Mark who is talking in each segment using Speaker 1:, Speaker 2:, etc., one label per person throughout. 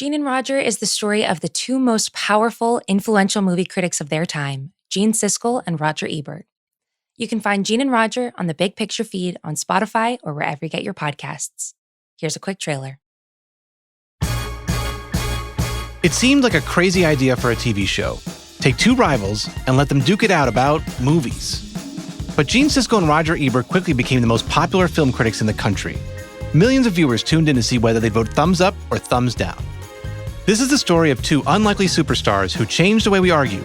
Speaker 1: Gene and Roger is the story of the two most powerful, influential movie critics of their time, Gene Siskel and Roger Ebert. You can find Gene and Roger on the Big Picture feed on Spotify or wherever you get your podcasts. Here's a quick trailer.
Speaker 2: It seemed like a crazy idea for a TV show. Take two rivals and let them duke it out about movies. But Gene Siskel and Roger Ebert quickly became the most popular film critics in the country. Millions of viewers tuned in to see whether they'd vote thumbs up or thumbs down. This is the story of two unlikely superstars who changed the way we argue.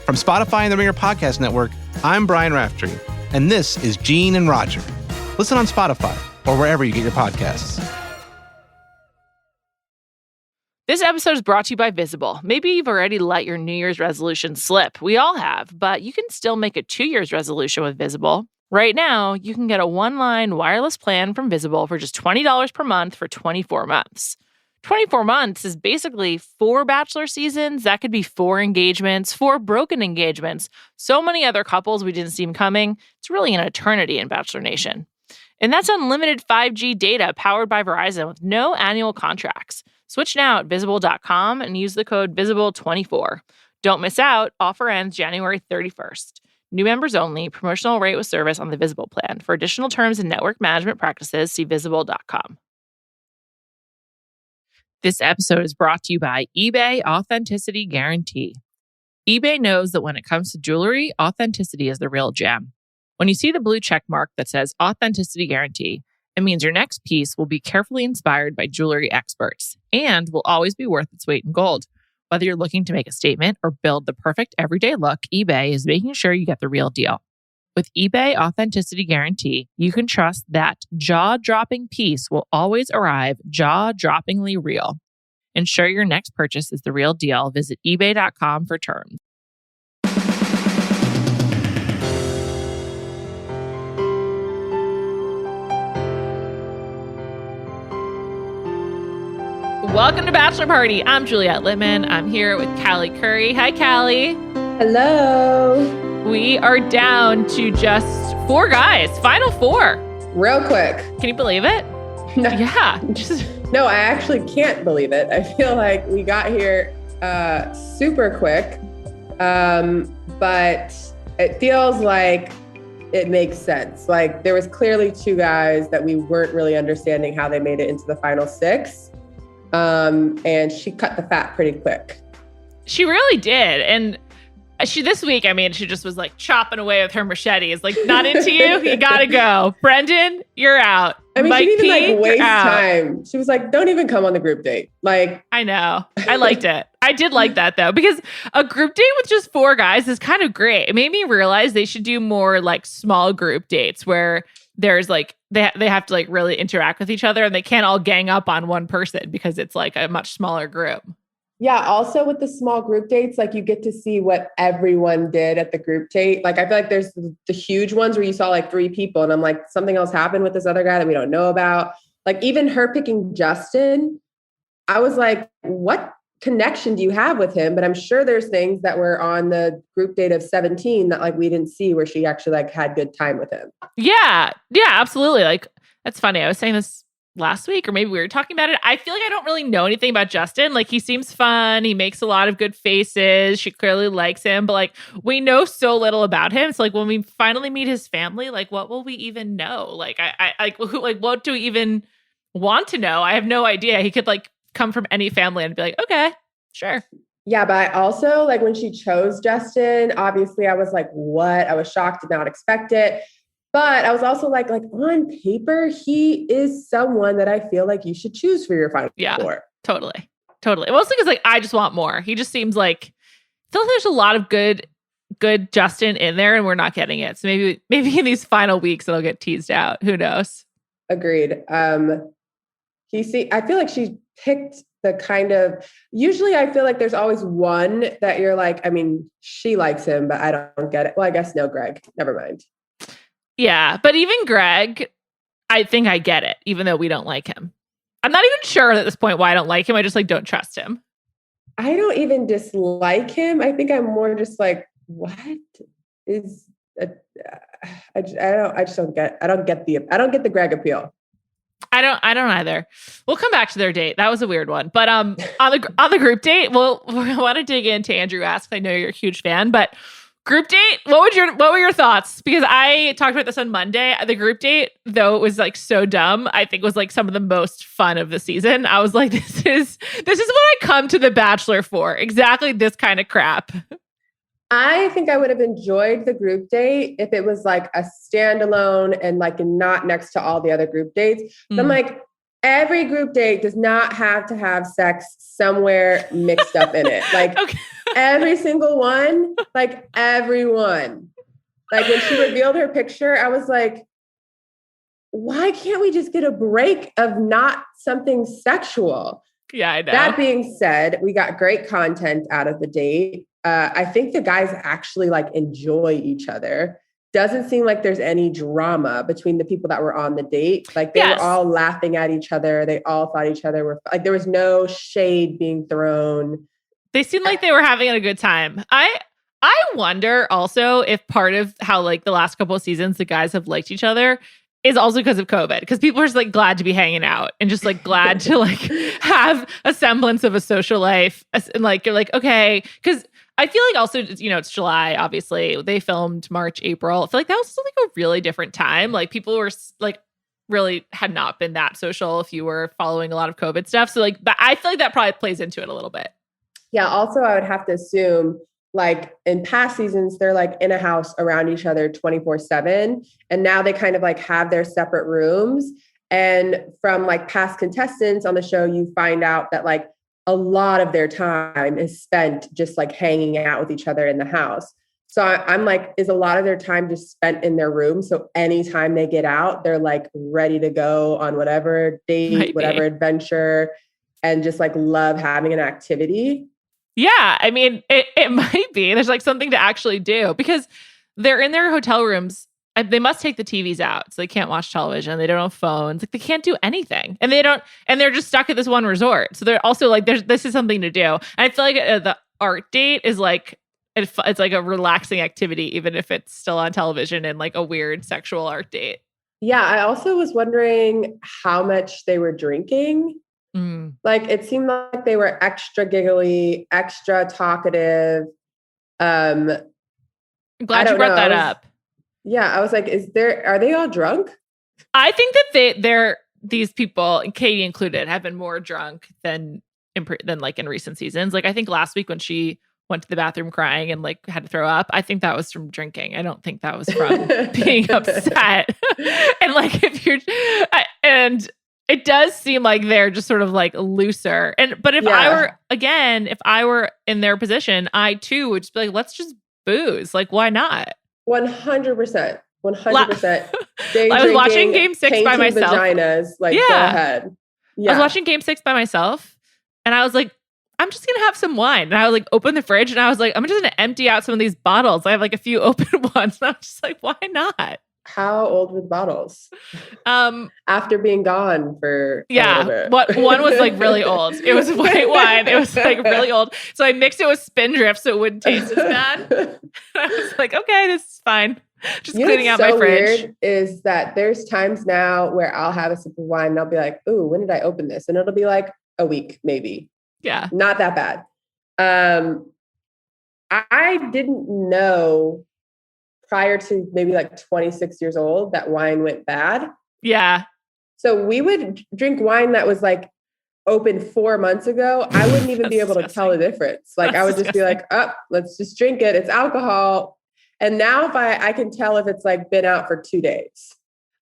Speaker 2: From Spotify and the Ringer Podcast Network, I'm Brian Raftery, and this is Gene and Roger. Listen on Spotify or wherever you get your podcasts.
Speaker 3: This episode is brought to you by Visible. Maybe you've already let your New Year's resolution slip. We all have, but you can still make a 2 year's resolution with Visible. Right now, you can get a one-line wireless plan from Visible for just $20 per month for 24 months. 24 months is basically 4 Bachelor seasons. That could be 4 engagements, 4 broken engagements, so many other couples we didn't see coming. It's really an eternity in Bachelor Nation. And that's unlimited 5G data powered by Verizon with no annual contracts. Switch now at Visible.com and use the code Visible24. Don't miss out. Offer ends January 31st. New members only. Promotional rate with service on the Visible plan. For additional terms and network management practices, see Visible.com. This episode is brought to you by eBay Authenticity Guarantee. eBay knows that when it comes to jewelry, authenticity is the real gem. When you see the blue check mark that says Authenticity Guarantee, it means your next piece will be carefully inspired by jewelry experts and will always be worth its weight in gold. Whether you're looking to make a statement or build the perfect everyday look, eBay is making sure you get the real deal. With eBay Authenticity Guarantee, you can trust that jaw-dropping piece will always arrive jaw-droppingly real. Ensure your next purchase is the real deal. Visit ebay.com for terms. Welcome to Bachelor Party. I'm Juliet Litman. I'm here with Callie Curry. Hi, Callie.
Speaker 4: Hello.
Speaker 3: We are down to just 4 guys. Final 4.
Speaker 4: Real quick.
Speaker 3: Can you believe it?
Speaker 4: No.
Speaker 3: Yeah.
Speaker 4: No, I actually can't believe it. I feel like we got here super quick, but it feels like it makes sense. Like there was clearly 2 guys that we weren't really understanding how they made it into the final 6. And she cut the fat pretty quick.
Speaker 3: She really did. And she this week, she just was like chopping away with her machete. It's like, not into you. You gotta go. Brendan, you're out. Mike
Speaker 4: she didn't even waste
Speaker 3: out.
Speaker 4: time. She was like, don't even come on the group date. Like,
Speaker 3: I know. I liked it. I did like that though, because a group date with just 4 guys is kind of great. It made me realize they should do more like small group dates where there's like, they have to like really interact with each other and they can't all gang up on one person because it's like a much smaller group.
Speaker 4: Yeah. Also with the small group dates, like you get to see what everyone did at the group date. Like I feel like there's the huge ones where you saw like 3 people and I'm like, something else happened with this other guy that we don't know about. Like even her picking Justin, I was like, what connection do you have with him? But I'm sure there's things that were on the group date of 17 that like we didn't see where she actually like had good time with him.
Speaker 3: Yeah. Yeah, absolutely. Like that's funny. I was saying this last week, or maybe we were talking about it. I feel like I don't really know anything about Justin. Like he seems fun. He makes a lot of good faces. She clearly likes him, but like we know so little about him. So like when we finally meet his family, like what will we even know? Like what do we even want to know? I have no idea. He could like come from any family and be like, okay, sure.
Speaker 4: Yeah, but I also like when she chose Justin, obviously I was like, what? I was shocked, did not expect it. But I was also like on paper, he is someone that I feel like you should choose for your final 4.
Speaker 3: Totally. Mostly because like I just want more. He just seems like I feel like there's a lot of good Justin in there, and we're not getting it. So maybe in these final weeks it'll get teased out. Who knows?
Speaker 4: Agreed. I feel like she picked the kind of. Usually, I feel like there's always one that you're like. She likes him, but I don't get it. Well, I guess no, Greg. Never mind.
Speaker 3: Yeah, but even Greg, I think I get it, even though we don't like him. I'm not even sure at this point why I don't like him. I just like don't trust him.
Speaker 4: I don't even dislike him. I think I'm more just like, what is? I don't get the Greg appeal.
Speaker 3: I don't either. We'll come back to their date. That was a weird one. But on the group date, we'll want to dig into Andrew asks. I know you're a huge fan, but group date, what were your thoughts? Because I talked about this on Monday. The group date, though it was like so dumb, I think was like some of the most fun of the season. I was like, this is what I come to The Bachelor for. Exactly this kind of crap.
Speaker 4: I think I would have enjoyed the group date if it was like a standalone and like not next to all the other group dates. But I'm like, every group date does not have to have sex somewhere mixed up in it. Like every single one, like everyone. Like when she revealed her picture, I was like, why can't we just get a break of not something sexual?
Speaker 3: Yeah, I know.
Speaker 4: That being said, we got great content out of the date. I think the guys actually like enjoy each other. Doesn't seem like there's any drama between the people that were on the date. Like they were all laughing at each other. They all thought each other were like, there was no shade being thrown.
Speaker 3: They seemed like they were having a good time. I wonder also if part of how like the last couple of seasons the guys have liked each other is also because of COVID. Because people are just like glad to be hanging out and just like glad to like have a semblance of a social life. And like you're like, okay, because I feel like also, you know, it's July, obviously. They filmed March, April. I feel like that was like a really different time. Like people were like really had not been that social if you were following a lot of COVID stuff. So like, I feel like that probably plays into it a little bit.
Speaker 4: Yeah. Also, I would have to assume like in past seasons, they're like in a house around each other 24/7. And now they kind of like have their separate rooms. And from like past contestants on the show, you find out that like a lot of their time is spent just like hanging out with each other in the house. So I'm like, is a lot of their time just spent in their room? So anytime they get out, they're like ready to go on whatever date, whatever adventure, and just like love having an activity.
Speaker 3: Yeah. I mean, it might be. There's like something to actually do because they're in their hotel rooms. They must take the TVs out. So they can't watch television. They don't have phones. Like they can't do anything. And they're just stuck at this one resort. So they're also like, this is something to do. And I feel like the art date is like, it's like a relaxing activity, even if it's still on television and like a weird sexual art date.
Speaker 4: Yeah. I also was wondering how much they were drinking. Like it seemed like they were extra giggly, extra talkative.
Speaker 3: I'm glad you brought that up.
Speaker 4: Yeah, I was like, are they all drunk?
Speaker 3: I think that these people, Katie included, have been more drunk than like in recent seasons. Like I think last week when she went to the bathroom crying and like had to throw up, I think that was from drinking. I don't think that was from being upset. And like and it does seem like they're just sort of like looser. But if I were in their position, I too would just be like, let's just booze. Like, why not?
Speaker 4: 100%. 100%.
Speaker 3: I was watching Game 6 by myself.
Speaker 4: Vaginas, like, go ahead. Yeah.
Speaker 3: I was watching Game 6 by myself, and I was like, I'm just gonna have some wine. And I would like open the fridge, and I was like, I'm just gonna empty out some of these bottles. I have like a few open ones, and I'm just like, why not?
Speaker 4: How old were the bottles? After being gone for a little bit.
Speaker 3: One was like really old. It was white wine. It was like really old. So I mixed it with Spindrift so it wouldn't taste as bad. I was like, okay, this is fine. Just cleaning out my fridge.
Speaker 4: Weird is that there's times now where I'll have a sip of wine and I'll be like, ooh, when did I open this? And it'll be like a week, maybe.
Speaker 3: Yeah.
Speaker 4: Not that bad. I didn't know prior to maybe like 26 years old that wine went bad.
Speaker 3: Yeah.
Speaker 4: So we would drink wine that was like open 4 months ago. I wouldn't even be able to tell the difference. Like I would just be like, oh, let's just drink it. It's alcohol. And now if I can tell if it's like been out for 2 days.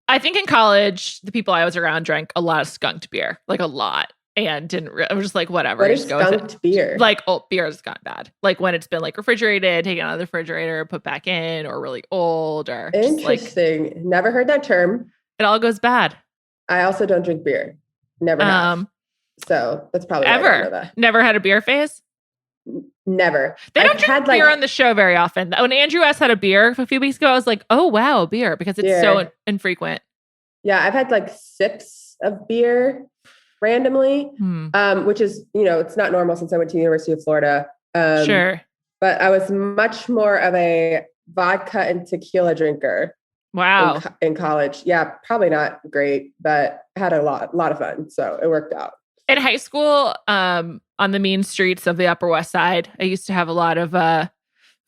Speaker 3: I think in college, the people I was around drank a lot of skunked beer, like a lot. And I was just like, whatever.
Speaker 4: What is skunked beer?
Speaker 3: Like, beer has gotten bad. Like when it's been like refrigerated, taken out of the refrigerator, put back in, or really old, or
Speaker 4: interesting.
Speaker 3: Just like,
Speaker 4: never heard that term.
Speaker 3: It all goes bad.
Speaker 4: I also don't drink beer. Never have. So that's probably why I don't know that.
Speaker 3: Never had a beer phase?
Speaker 4: Never.
Speaker 3: They don't drink beer on the show very often. When Andrew S. had a beer a few weeks ago, I was like, oh wow, beer, because it's so infrequent.
Speaker 4: Yeah, I've had like sips of beer randomly, which is, it's not normal since I went to the University of Florida.
Speaker 3: Sure.
Speaker 4: But I was much more of a vodka and tequila drinker.
Speaker 3: Wow.
Speaker 4: in college. Yeah, probably not great, but had a lot of fun. So it worked out.
Speaker 3: In high school, on the mean streets of the Upper West Side, I used to have a lot of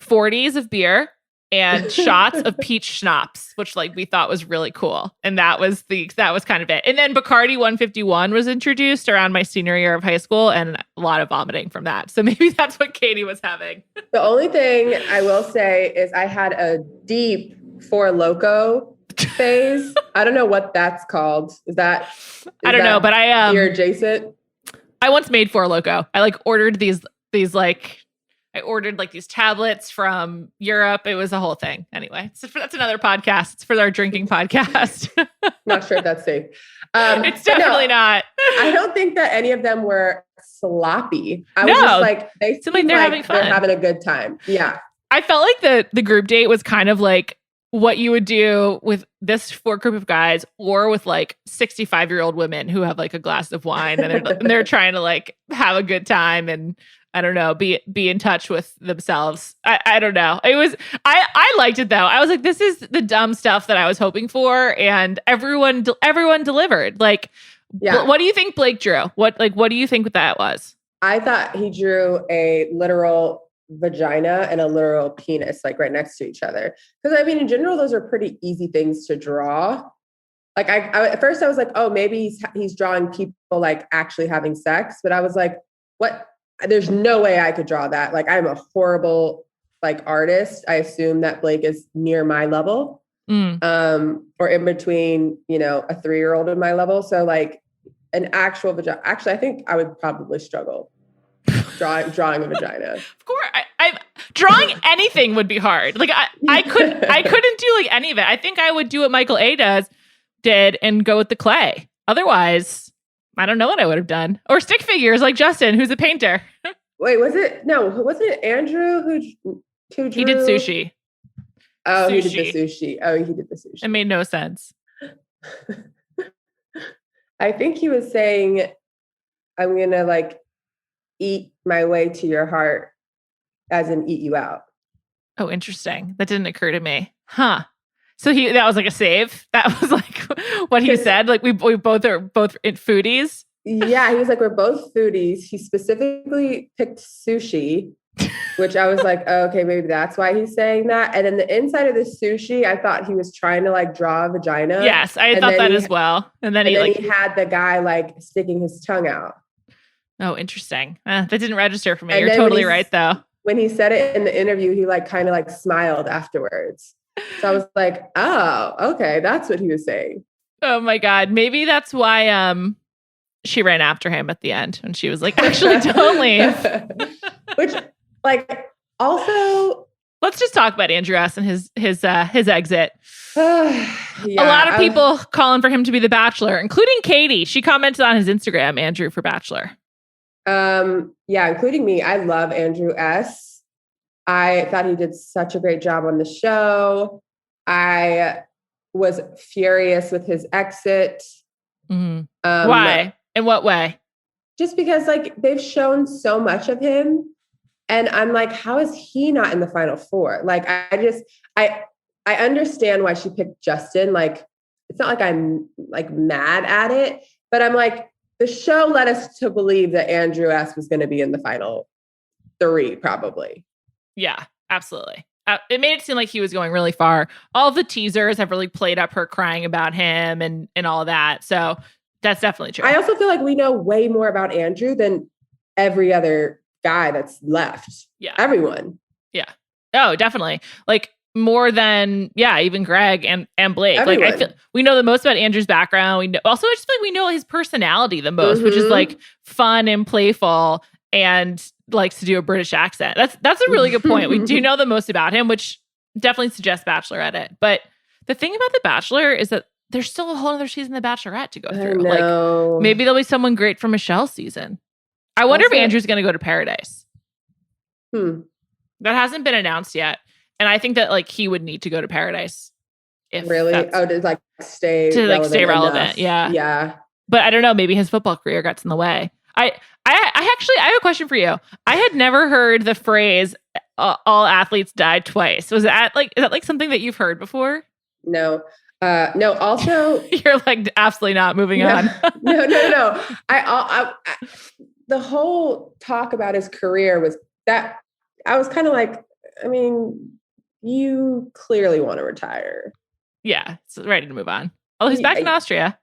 Speaker 3: 40s of beer and shots of peach schnapps, which like we thought was really cool. And that was kind of it. And then Bacardi 151 was introduced around my senior year of high school, and a lot of vomiting from that. So maybe that's what Katie was having.
Speaker 4: The only thing I will say is I had a deep Four Loko phase. I don't know what that's called. I don't know,
Speaker 3: but I
Speaker 4: beer adjacent.
Speaker 3: I once made Four Loko. I like ordered these tablets from Europe. It was a whole thing. Anyway, so that's another podcast. It's for our drinking podcast.
Speaker 4: Not sure if that's safe.
Speaker 3: It's definitely not.
Speaker 4: I don't think that any of them were sloppy. I was just like, they seem like they're having fun. They're having a good time. Yeah.
Speaker 3: I felt like the group date was kind of like what you would do with this group of guys, or with like 65-year-old women who have like a glass of wine and they're trying to like have a good time and, I don't know, be in touch with themselves. I don't know. I liked it though. I was like, this is the dumb stuff that I was hoping for, and everyone delivered. Like, yeah. What do you think Blake drew? What do you think that was?
Speaker 4: I thought he drew a literal vagina and a literal penis, like right next to each other. Because I mean, in general, those are pretty easy things to draw. Like I at first I was like, oh, maybe he's drawing people like actually having sex, but I was like, what? There's no way I could draw that. Like, I'm a horrible like artist. I assume that Blake is near my level, or in between, a 3-year-old in my level. So like an actual vagina. Actually, I think I would probably struggle drawing a vagina.
Speaker 3: Of course, I drawing anything would be hard. Like I couldn't do like any of it. I think I would do what Michael A. did and go with the clay. Otherwise, I don't know what I would have done. Or stick figures like Justin, who's a painter.
Speaker 4: Wait, wasn't it Andrew who drew?
Speaker 3: He did sushi.
Speaker 4: Oh, sushi. He did the sushi.
Speaker 3: It made no sense.
Speaker 4: I think he was saying, I'm going to like eat my way to your heart, as in eat you out.
Speaker 3: Oh, interesting. That didn't occur to me. Huh. So that was like a save. That was like what he said. Like we both are foodies.
Speaker 4: Yeah, he was like, we're both foodies. He specifically picked sushi, which I was like, oh, okay, maybe that's why he's saying that. And then the inside of the sushi, I thought he was trying to like draw a vagina.
Speaker 3: Yes, I thought that as well. And then he
Speaker 4: had the guy like sticking his tongue out.
Speaker 3: Oh, interesting. That didn't register for me. You're totally right, though.
Speaker 4: When he said it in the interview, he like kind of like smiled afterwards. So I was like, oh, okay, that's what he was saying.
Speaker 3: Oh my God. Maybe that's why she ran after him at the end when she was like, actually, don't leave.
Speaker 4: Which, like, also,
Speaker 3: let's just talk about Andrew S. and his exit.
Speaker 4: Yeah,
Speaker 3: a lot of people calling for him to be the Bachelor, including Katie. She commented on his Instagram, Andrew for Bachelor.
Speaker 4: Yeah, including me. I love Andrew S. I thought he did such a great job on the show. I was furious with his exit.
Speaker 3: Mm-hmm. Why? In what way?
Speaker 4: Just because like they've shown so much of him, and I'm like, how is he not in the final four? Like, I understand why she picked Justin. Like, it's not like I'm like mad at it, but I'm like, the show led us to believe that Andrew S. was going to be in the final 3, probably.
Speaker 3: Yeah, absolutely. It made it seem like he was going really far. All the teasers have really played up her crying about him and all that. So that's definitely true.
Speaker 4: I also feel like we know way more about Andrew than every other guy that's left.
Speaker 3: Yeah.
Speaker 4: Everyone.
Speaker 3: Yeah. Oh, definitely. Like more than, even Greg and Blake.
Speaker 4: Everyone.
Speaker 3: Like I feel we know the most about Andrew's background. We know, also I just feel like we know his personality the most, which is like fun and playful and likes to do a British accent. That's a really good point. We do know the most about him, which definitely suggests Bachelorette. But the thing about The Bachelor is that there's still a whole other season of The Bachelorette to go through. Like maybe there'll be someone great from Michelle's season. I wonder if Andrew's going to go to Paradise. That hasn't been announced yet. And I think that like he would need to go to Paradise.
Speaker 4: If to like stay relevant.
Speaker 3: Yeah.
Speaker 4: Yeah.
Speaker 3: But I don't know, maybe his football career gets in the way. I have a question for you. I had never heard the phrase all athletes died twice. Is that like something that you've heard before?
Speaker 4: No. No, also
Speaker 3: You're like, absolutely not moving on.
Speaker 4: No. The whole talk about his career was that I was kind of like, I mean, you clearly want to retire.
Speaker 3: Yeah, it's ready to move on. Oh, he's back in Austria.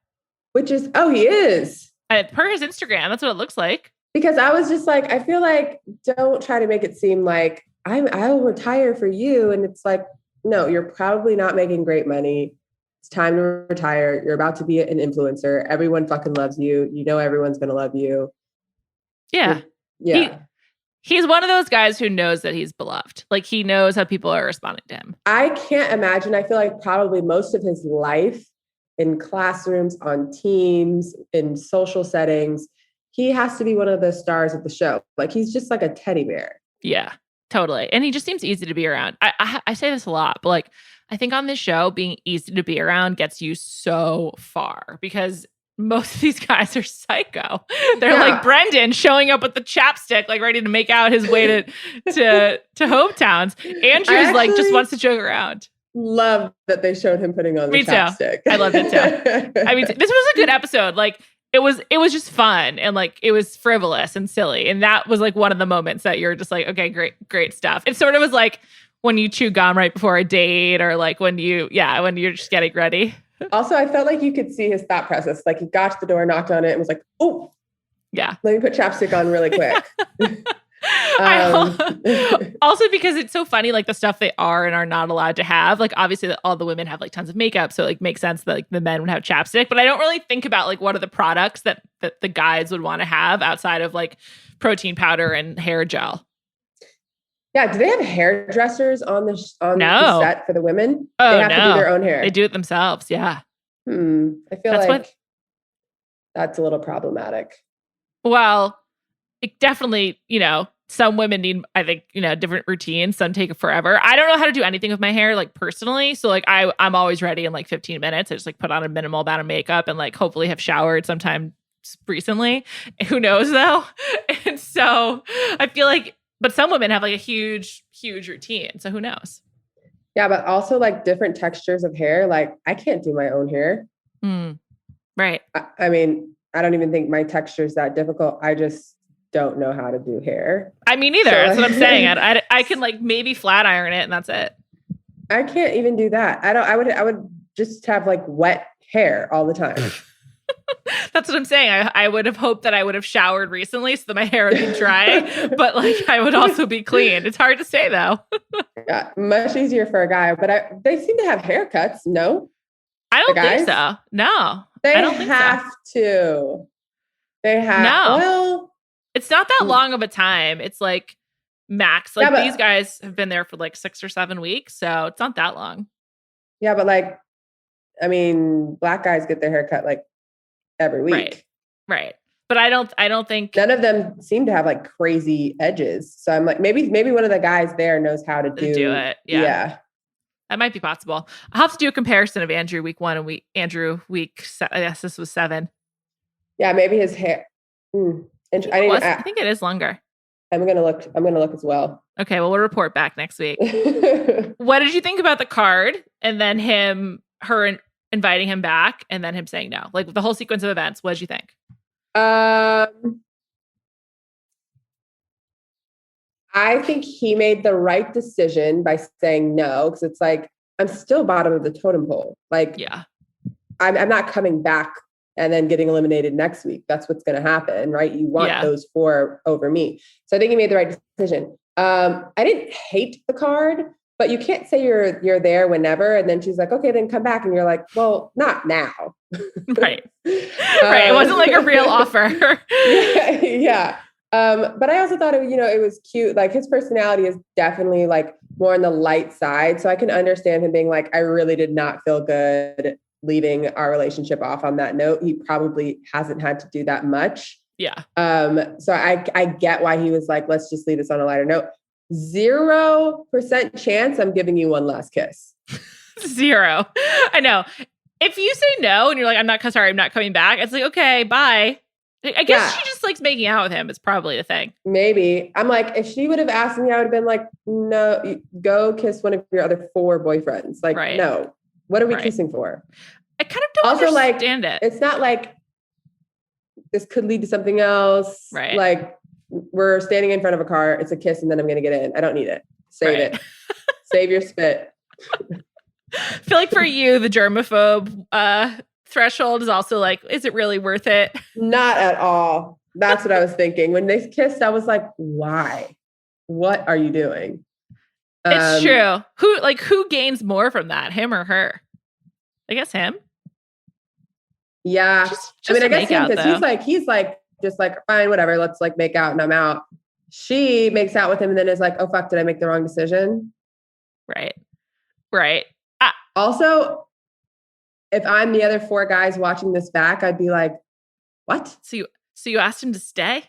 Speaker 4: Which is, he is.
Speaker 3: Per his Instagram, that's what it looks like.
Speaker 4: Because I was just like, I feel like don't try to make it seem like I'll retire for you. And it's like, no, you're probably not making great money. It's time to retire. You're about to be an influencer. Everyone fucking loves you. You know, everyone's going to love you.
Speaker 3: Yeah.
Speaker 4: Yeah.
Speaker 3: He's one of those guys who knows that he's beloved. Like he knows how people are responding to him.
Speaker 4: I can't imagine. I feel like probably most of his life in classrooms, on teams, in social settings, he has to be one of the stars of the show. Like he's just like a teddy bear.
Speaker 3: Yeah, totally. And he just seems easy to be around. I say this a lot, but like I think on this show, being easy to be around gets you so far because most of these guys are psycho. They're like Brendan showing up with the chapstick, like ready to make out his way to hometowns. Andrew's like just wants to joke around.
Speaker 4: Love that they showed him putting on the chapstick.
Speaker 3: I loved it too. I mean, this was a good episode. Like it was just fun and like it was frivolous and silly. And that was like one of the moments that you're just like, okay, great stuff. It sort of was like when you chew gum right before a date or like when you're just getting ready.
Speaker 4: Also, I felt like you could see his thought process. Like he got to the door, knocked on it, and was like, "Oh,
Speaker 3: yeah,
Speaker 4: let me put chapstick on really quick."
Speaker 3: Also, because it's so funny, like the stuff they are and are not allowed to have. Like obviously, all the women have like tons of makeup, so it like makes sense that like the men would have chapstick. But I don't really think about like what are the products that the guys would want to have outside of like protein powder and hair gel.
Speaker 4: Yeah, do they have hairdressers on the set for the women?
Speaker 3: Oh,
Speaker 4: they have to do their own hair.
Speaker 3: They do it themselves. Yeah.
Speaker 4: I feel that's a little problematic.
Speaker 3: Well, it definitely, some women need, I think, different routines. Some take forever. I don't know how to do anything with my hair, like personally. So like I'm always ready in like 15 minutes. I just like put on a minimal amount of makeup and like hopefully have showered sometime recently. Who knows though? And so I feel like, but some women have like a huge, huge routine. So who knows?
Speaker 4: Yeah, but also like different textures of hair. Like I can't do my own hair.
Speaker 3: Right.
Speaker 4: I mean, I don't even think my texture is that difficult. I just don't know how to do hair.
Speaker 3: I mean, neither. That's what I'm saying. I can like maybe flat iron it and that's it.
Speaker 4: I can't even do that. I would just have like wet hair all the time.
Speaker 3: That's what I'm saying. I would have hoped that I would have showered recently so that my hair would be dry, but like I would also be clean. It's hard to say though.
Speaker 4: Yeah, much easier for a guy, but they seem to have haircuts. No,
Speaker 3: I don't think so. No,
Speaker 4: they
Speaker 3: I don't think
Speaker 4: have to. They have.
Speaker 3: No,
Speaker 4: well,
Speaker 3: it's not that long of a time. It's like max. Like these guys have been there for like 6 or 7 weeks, so it's not that long.
Speaker 4: Yeah, but like, I mean, black guys get their hair cut like every week.
Speaker 3: Right. But I don't think
Speaker 4: none of them seem to have like crazy edges. So I'm like, maybe one of the guys there knows how to do
Speaker 3: it. Yeah. That might be possible. I'll have to do a comparison of Andrew week 1 and Andrew week. I guess this was 7.
Speaker 4: Yeah. Maybe his hair.
Speaker 3: I think it is longer.
Speaker 4: I'm going to look as well.
Speaker 3: Okay. Well, we'll report back next week. What did you think about the card and then her inviting him back and then him saying no? Like the whole sequence of events, what did you think?
Speaker 4: I think he made the right decision by saying no, because it's like, I'm still bottom of the totem pole. Like, yeah, I'm not coming back and then getting eliminated next week. That's what's going to happen, right? You want those 4 over me. So I think he made the right decision. I didn't hate the card, but you can't say you're there whenever. And then she's like, okay, then come back. And you're like, well, not now.
Speaker 3: Right. Right. It wasn't like a real offer.
Speaker 4: Yeah. But I also thought it was cute. Like his personality is definitely like more on the light side. So I can understand him being like, I really did not feel good leaving our relationship off on that note. He probably hasn't had to do that much.
Speaker 3: Yeah.
Speaker 4: So I get why he was like, let's just leave this on a lighter note. 0% chance I'm giving you one last kiss.
Speaker 3: 0. I know. If you say no and you're like, I'm not coming back. It's like, okay, bye. I guess she just likes making out with him. It's probably the thing.
Speaker 4: Maybe. I'm like, if she would have asked me, I would have been like, no, go kiss one of your other 4 boyfriends. Like, no, What are we
Speaker 3: Right.
Speaker 4: kissing for?
Speaker 3: I kind of don't
Speaker 4: Also, like,
Speaker 3: understand it.
Speaker 4: it's not like this could lead to something else.
Speaker 3: Right.
Speaker 4: Like, we're standing in front of a car. It's a kiss, and then I'm going to get in. I don't need it. Save
Speaker 3: Right.
Speaker 4: it. Save your spit.
Speaker 3: I feel like for you, the germaphobe threshold is also like, is it really worth it?
Speaker 4: Not at all. That's what I was thinking. When they kissed, I was like, why? What are you doing?
Speaker 3: It's true. Who gains more from that, him or her? I guess him.
Speaker 4: Yeah.
Speaker 3: Just
Speaker 4: I mean, I
Speaker 3: a
Speaker 4: guess him,
Speaker 3: makeout,
Speaker 4: because he's like, just like, fine, whatever. Let's like make out and I'm out. She makes out with him and then is like, oh, fuck, did I make the wrong decision?
Speaker 3: Right. Right.
Speaker 4: Also, if I'm the other 4 guys watching this back, I'd be like, what?
Speaker 3: So you asked him to stay?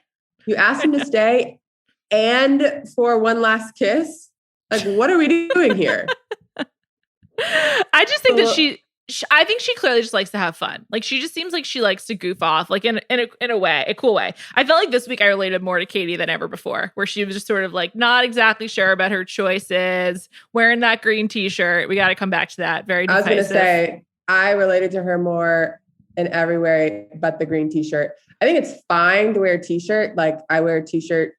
Speaker 4: You asked him to stay and for one last kiss? Like, what are we doing here?
Speaker 3: I just think that I think she clearly just likes to have fun. Like, she just seems like she likes to goof off, like in a way, a cool way. I felt like this week I related more to Katie than ever before, where she was just sort of like not exactly sure about her choices, wearing that green t-shirt. We got to come back to that. Very divisive.
Speaker 4: I was going to say, I related to her more in every way but the green t-shirt. I think it's fine to wear a t-shirt. Like, I wear a t-shirt,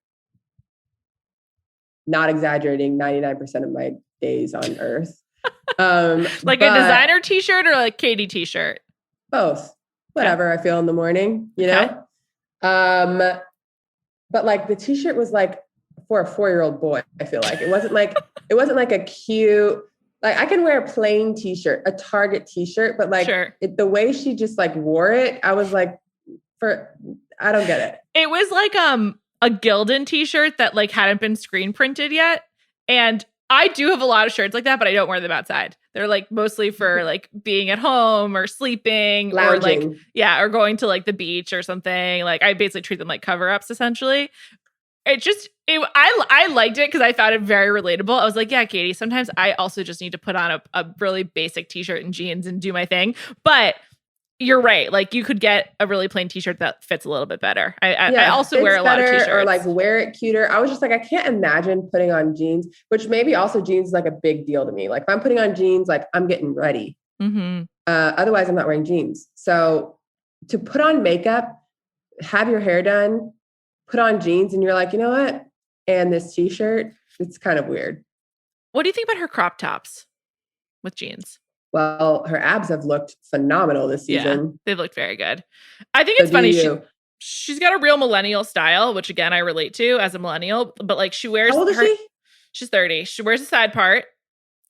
Speaker 4: not exaggerating, 99% of my days on earth.
Speaker 3: Like a designer t-shirt or like Katie t-shirt?
Speaker 4: Both. Whatever I feel in the morning, you know? But like the t-shirt was like for a 4-year-old boy, I feel like. It wasn't like a cute, like I can wear a plain t-shirt, a Target t-shirt, but like the way she just like wore it, I was like, I don't get it.
Speaker 3: It was like a Gildan t-shirt that like hadn't been screen printed yet. And I do have a lot of shirts like that, but I don't wear them outside. They're like mostly for like being at home or sleeping,
Speaker 4: lounging.
Speaker 3: Or like, or going to like the beach or something. Like, I basically treat them like cover-ups essentially. I liked it because I found it very relatable. I was like, yeah, Katie, sometimes I also just need to put on a really basic t-shirt and jeans and do my thing. But you're right. Like, you could get a really plain t-shirt that fits a little bit better. I also wear a lot of t-shirts.
Speaker 4: Or like wear it cuter. I was just like, I can't imagine putting on jeans, which maybe also jeans is like a big deal to me. Like, if I'm putting on jeans, like I'm getting ready.
Speaker 3: Mm-hmm.
Speaker 4: Otherwise I'm not wearing jeans. So to put on makeup, have your hair done, put on jeans, and you're like, you know what? And this t-shirt, it's kind of weird.
Speaker 3: What do you think about her crop tops with jeans?
Speaker 4: Well, her abs have looked phenomenal this season.
Speaker 3: Yeah, they've looked very good. I think it's funny. She's got a real millennial style, which again, I relate to as a millennial, but like she wears.
Speaker 4: How old is she?
Speaker 3: She's 30. She wears a side part.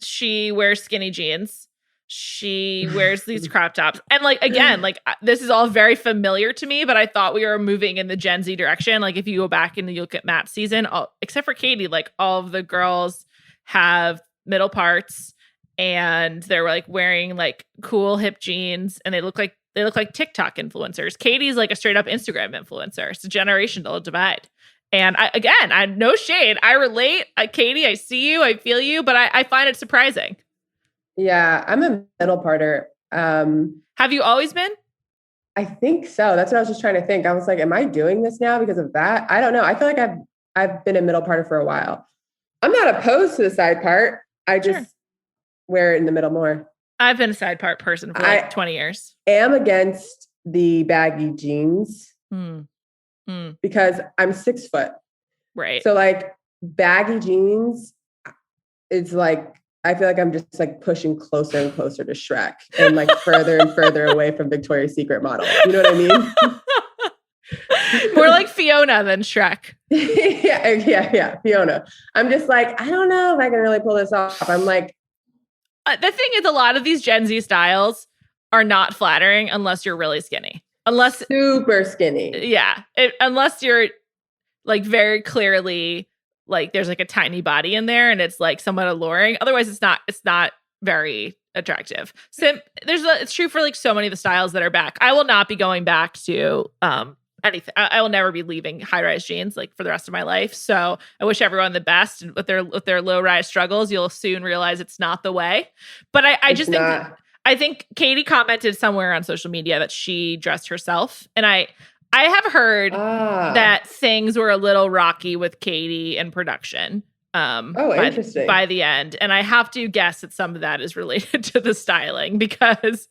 Speaker 3: She wears skinny jeans. She wears these crop tops. And like, again, like this is all very familiar to me, but I thought we were moving in the Gen Z direction. Like, if you go back and you look at Matt's season, except for Katie, like all of the girls have middle parts. And they're like wearing like cool hip jeans, and they look like TikTok influencers. Katie's like a straight up Instagram influencer. It's a generational divide. And I no shade. I relate. Katie, I see you, I feel you, but I find it surprising.
Speaker 4: Yeah, I'm a middle parter.
Speaker 3: Have you always been?
Speaker 4: I think so. That's what I was just trying to think. I was like, am I doing this now because of that? I don't know. I feel like I've been a middle parter for a while. I'm not opposed to the side part. I just wear it in the middle more.
Speaker 3: I've been a side part person for like 20 years.
Speaker 4: Am against the baggy jeans because I'm 6 foot.
Speaker 3: Right.
Speaker 4: So like baggy jeans, it's like, I feel like I'm just like pushing closer and closer to Shrek and like further and further away from Victoria's Secret model. You know what I mean?
Speaker 3: More like Fiona than Shrek.
Speaker 4: Yeah. Fiona. I'm just like, I don't know if I can really pull this off. I'm like,
Speaker 3: the thing is, a lot of these Gen Z styles are not flattering unless you're really skinny. Unless
Speaker 4: super skinny.
Speaker 3: Yeah. Unless you're like very clearly like there's like a tiny body in there and it's like somewhat alluring. Otherwise it's not very attractive. So it's true for like so many of the styles that are back. I will not be going back to anything. I will never be leaving high-rise jeans like for the rest of my life. So I wish everyone the best with their low-rise struggles. You'll soon realize it's not the way. But I think Katie commented somewhere on social media that she dressed herself. And I have heard that things were a little rocky with Katie in production.
Speaker 4: Interesting.
Speaker 3: By the end. And I have to guess that some of that is related to the styling because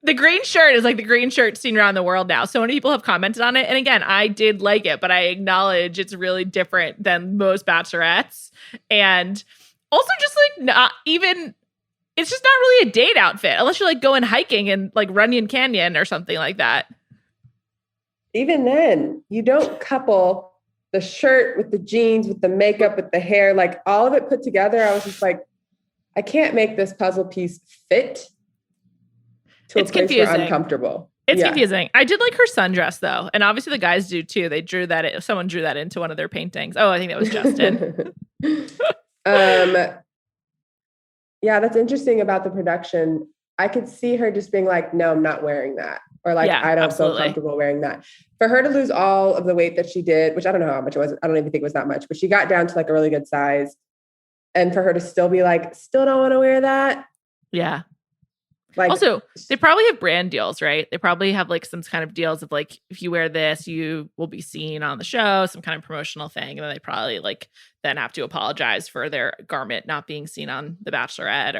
Speaker 3: the green shirt is like the green shirt seen around the world now. So many people have commented on it. And again, I did like it, but I acknowledge it's really different than most bachelorettes. And also just like not even, it's just not really a date outfit unless you're like going hiking in like Runyon Canyon or something like that.
Speaker 4: Even then, you don't couple the shirt with the jeans, with the makeup, with the hair, like all of it put together. I was just like, I can't make this puzzle piece fit to a place where I'm comfortable.
Speaker 3: It's confusing. I did like her sundress though. And obviously the guys do too. They drew that. Someone drew that into one of their paintings. Oh, I think that was Justin.
Speaker 4: Yeah, that's interesting about the production. I could see her just being like, no, I'm not wearing that. Or like, I don't feel comfortable wearing that. For her to lose all of the weight that she did, which I don't know how much it was. I don't even think it was that much, but she got down to like a really good size. And for her to still be like, still don't want to wear that.
Speaker 3: Yeah.
Speaker 4: Like,
Speaker 3: also, they probably have brand deals, right? They probably have like some kind of deals of like, if you wear this, you will be seen on the show, some kind of promotional thing. And then they probably like then have to apologize for their garment not being seen on The Bachelorette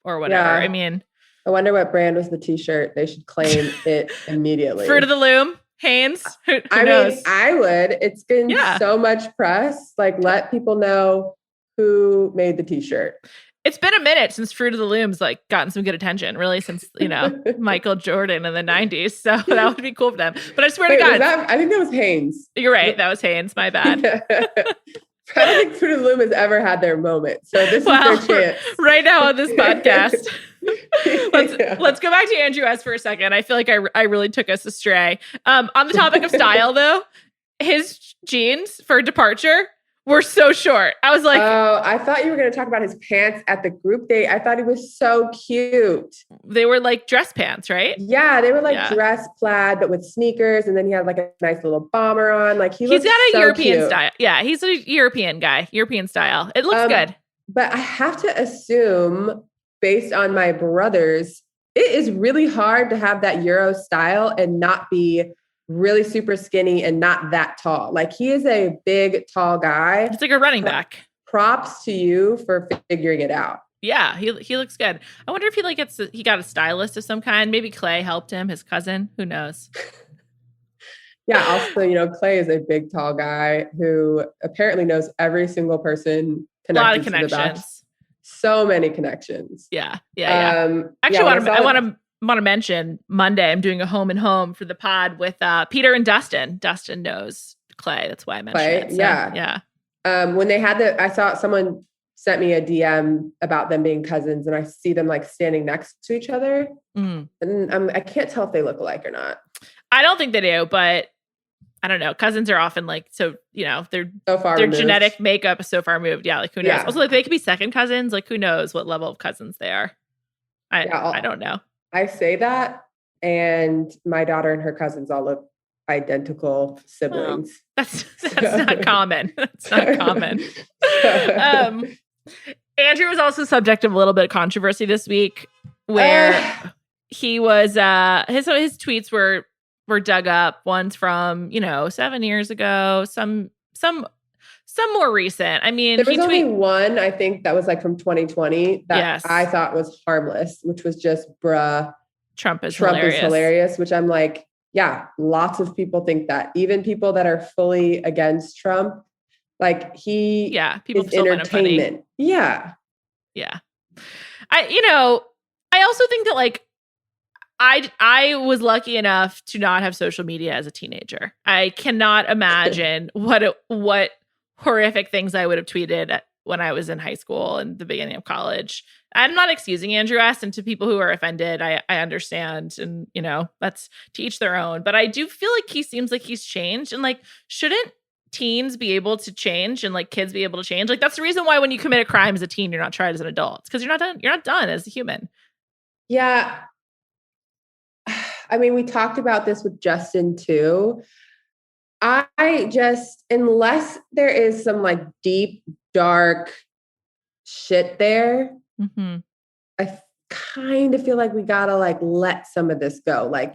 Speaker 3: or whatever.
Speaker 4: Yeah.
Speaker 3: I mean,
Speaker 4: I wonder what brand was the t-shirt. They should claim it immediately.
Speaker 3: Fruit of the Loom, Hanes. Who
Speaker 4: I
Speaker 3: knows?
Speaker 4: mean, I would. It's been so much press. Like, let people know who made the t-shirt.
Speaker 3: It's been a minute since Fruit of the Loom's like gotten some good attention, really, since, Michael Jordan in the 90s. So that would be cool for them. But I swear to God.
Speaker 4: I think that was Hanes.
Speaker 3: You're right. That was Hanes. My bad.
Speaker 4: I don't think Fruit of the Loom has ever had their moment. So this is their chance.
Speaker 3: Right now on this podcast. Let's go back to Andrew S. for a second. I feel like I really took us astray. On the topic of style, though, his jeans for departure were so short. I was like,
Speaker 4: oh, I thought you were going to talk about his pants at the group date. I thought he was so cute.
Speaker 3: They were like dress pants, right?
Speaker 4: Yeah, they were like dress plaid, but with sneakers. And then he had like a nice little bomber on. Like he's got a so
Speaker 3: European
Speaker 4: cute
Speaker 3: style. Yeah, he's a European guy, European style. It looks good.
Speaker 4: But I have to assume, based on my brothers, it is really hard to have that Euro style and not be really super skinny and not that tall. Like he is a big, tall guy.
Speaker 3: It's like a running back.
Speaker 4: Props to you for figuring it out.
Speaker 3: Yeah, he looks good. I wonder if he got a stylist of some kind. Maybe Clay helped him, his cousin. Who knows?
Speaker 4: Yeah. Also, Clay is a big, tall guy who apparently knows every single person connected.
Speaker 3: A lot of connections.
Speaker 4: So many connections.
Speaker 3: Yeah. Actually, I want to mention Monday, I'm doing a home and home for the pod with Peter and Dustin. Dustin knows Clay. That's why I mentioned it. So, yeah.
Speaker 4: When they had I saw someone sent me a DM about them being cousins, and I see them like standing next to each other. And I can't tell if they look alike or not.
Speaker 3: I don't think they do, but I don't know. Cousins are often like, they're
Speaker 4: so far
Speaker 3: their
Speaker 4: removed.
Speaker 3: Genetic makeup is so far removed. Yeah. Like who knows? Also, like they could be second cousins. Like who knows what level of cousins they are. I don't know.
Speaker 4: I say that, and my daughter and her cousins all look identical siblings.
Speaker 3: Well, that's not common. That's not common. Andrew was also subject of a little bit of controversy this week, where he was his tweets were dug up. One's from 7 years ago. Some more recent. I mean,
Speaker 4: there was only one, I think, that was like from 2020 that I thought was harmless, which was just, bruh,
Speaker 3: Trump is hilarious,
Speaker 4: which I'm like, yeah, lots of people think that. Even people that are fully against Trump, like people is entertainment. Yeah.
Speaker 3: Yeah. I also think that like, I was lucky enough to not have social media as a teenager. I cannot imagine what horrific things I would have tweeted when I was in high school and the beginning of college. I'm not excusing Andrew S. And to people who are offended, I understand. And, that's to each their own. But I do feel like he seems like he's changed. And like, shouldn't teens be able to change and like kids be able to change? Like, that's the reason why when you commit a crime as a teen, you're not tried as an adult. It's because you're not done as a human.
Speaker 4: Yeah. I mean, we talked about this with Justin too. I just, unless there is some like deep, dark shit there, I kind of feel like we gotta like let some of this go. Like,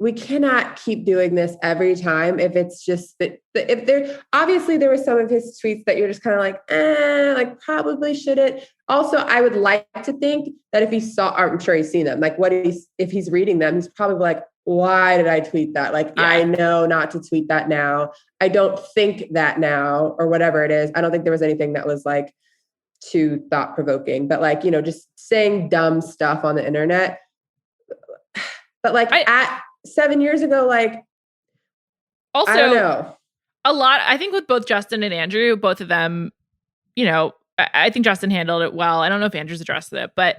Speaker 4: we cannot keep doing this every time. If it's just that, if there, obviously there were some of his tweets that you're just kind of like, like probably shouldn't. Also, I would like to think that if he saw, I'm sure he's seen them, like if he's reading them, he's probably like, why did I tweet that? Like, I know not to tweet that now. I don't think that now, or whatever it is. I don't think there was anything that was like too thought provoking, but like, just saying dumb stuff on the internet. But like at 7 years ago, like,
Speaker 3: also,
Speaker 4: I don't know.
Speaker 3: A lot, I think with both Justin and Andrew, both of them, I think Justin handled it well. I don't know if Andrew's addressed it, but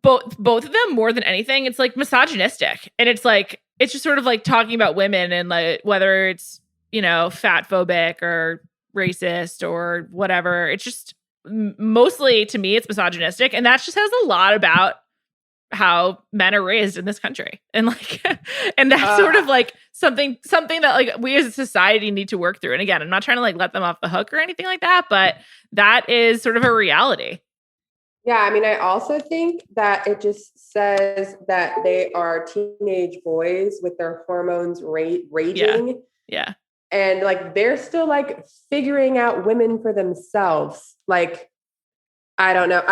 Speaker 3: both of them, more than anything, it's like misogynistic. And it's like, it's just sort of like talking about women and like whether it's, fat phobic or racist or whatever. It's just mostly, to me, it's misogynistic. And that just says a lot about how men are raised in this country. And like, and that's sort of like something that like we as a society need to work through. And again, I'm not trying to like let them off the hook or anything like that, but that is sort of a reality.
Speaker 4: Yeah. I mean, I also think that it just says that they are teenage boys with their hormones raging.
Speaker 3: Yeah.
Speaker 4: And like, they're still like figuring out women for themselves. Like, I don't know.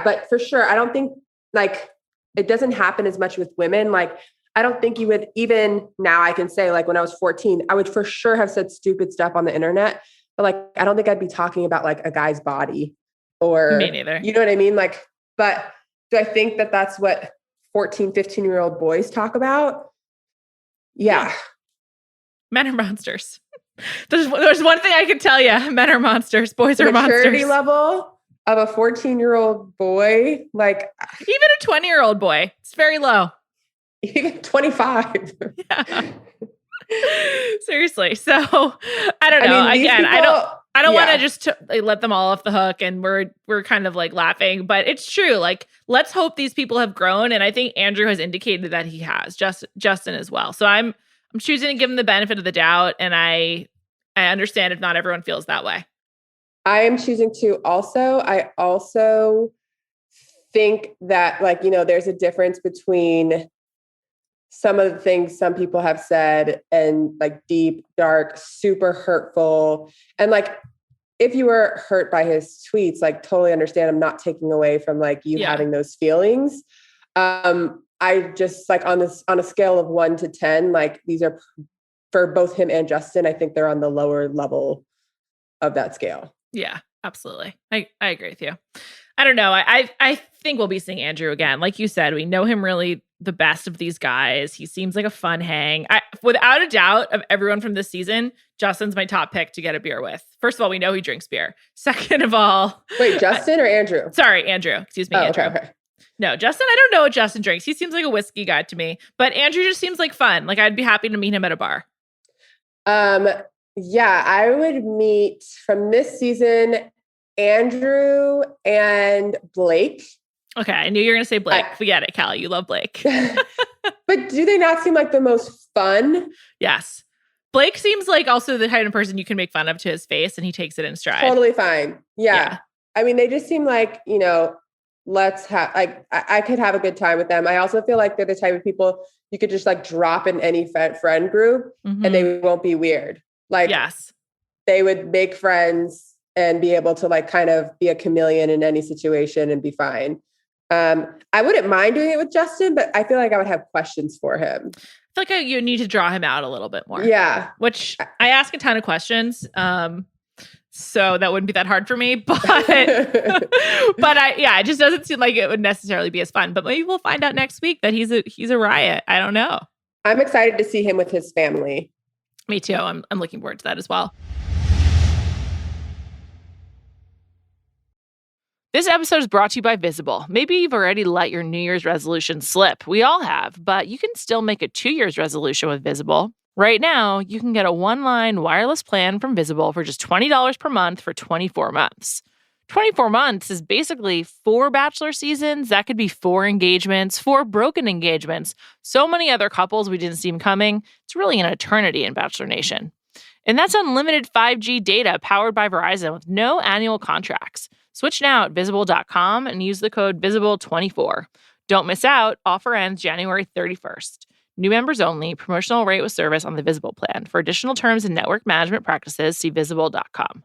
Speaker 4: But for sure, I don't think like, it doesn't happen as much with women. Like, I don't think you would, even now I can say like when I was 14, I would for sure have said stupid stuff on the internet, but like, I don't think I'd be talking about like a guy's body or,
Speaker 3: me neither.
Speaker 4: You know what I mean? Like, but do I think that that's what 14, 15-year-old boys talk about? Yeah.
Speaker 3: Men are monsters. There's one thing I can tell you. Men are monsters. Boys are monsters.
Speaker 4: Maturity level of a 14-year-old boy, like
Speaker 3: even a 20-year-old boy, it's very low.
Speaker 4: Even 25.
Speaker 3: Yeah. Seriously. So I don't know. Again, I don't want to just let them all off the hook, and we're kind of like laughing, but it's true. Like, let's hope these people have grown, and I think Andrew has indicated that he has. Justin as well. So I'm choosing to give him the benefit of the doubt, and I understand if not everyone feels that way.
Speaker 4: I am choosing to also. I also think that, like, there's a difference between some of the things some people have said and like deep, dark, super hurtful. And like, if you were hurt by his tweets, like totally understand. I'm not taking away from like you having those feelings. I just like on a scale of 1 to 10, like these are for both him and Justin. I think they're on the lower level of that scale.
Speaker 3: Yeah, absolutely. I agree with you. I don't know. I think we'll be seeing Andrew again. Like you said, we know him really the best of these guys. He seems like a fun hang. Without a doubt, of everyone from this season, Justin's my top pick to get a beer with. First of all, we know he drinks beer. Second of all...
Speaker 4: Wait, Justin or Andrew?
Speaker 3: Sorry, Andrew. Excuse me, Andrew.
Speaker 4: Okay.
Speaker 3: No, Justin, I don't know what Justin drinks. He seems like a whiskey guy to me. But Andrew just seems like fun. Like, I'd be happy to meet him at a bar.
Speaker 4: Yeah, I would meet from this season Andrew and Blake.
Speaker 3: Okay, I knew you were going to say Blake. Forget it, Callie. You love Blake.
Speaker 4: But do they not seem like the most fun?
Speaker 3: Yes. Blake seems like also the kind of person you can make fun of to his face, and he takes it in stride.
Speaker 4: Totally fine. Yeah. I mean, they just seem like, let's have, like, I could have a good time with them. I also feel like they're the type of people you could just like drop in any friend group and they won't be weird. Like,
Speaker 3: yes,
Speaker 4: they would make friends and be able to like kind of be a chameleon in any situation and be fine. I wouldn't mind doing it with Justin, but I feel like I would have questions for him.
Speaker 3: I feel like you need to draw him out a little bit more.
Speaker 4: Yeah.
Speaker 3: Which I ask a ton of questions. So that wouldn't be that hard for me, but it just doesn't seem like it would necessarily be as fun, but maybe we'll find out next week that he's a riot. I don't know.
Speaker 4: I'm excited to see him with his family.
Speaker 3: Me too. I'm looking forward to that as well. This episode is brought to you by Visible. Maybe you've already let your New Year's resolution slip. We all have, but you can still make a 2 year's resolution with Visible. Right now, you can get a one-line wireless plan from Visible for just $20 per month for 24 months. 24 months is basically 4 Bachelor seasons. That could be 4 engagements, 4 broken engagements, so many other couples we didn't see coming. It's really an eternity in Bachelor Nation. And that's unlimited 5G data powered by Verizon with no annual contracts. Switch now at Visible.com and use the code VISIBLE24. Don't miss out. Offer ends January 31st. New members only. Promotional rate with service on the Visible plan. For additional terms and network management practices, see visible.com.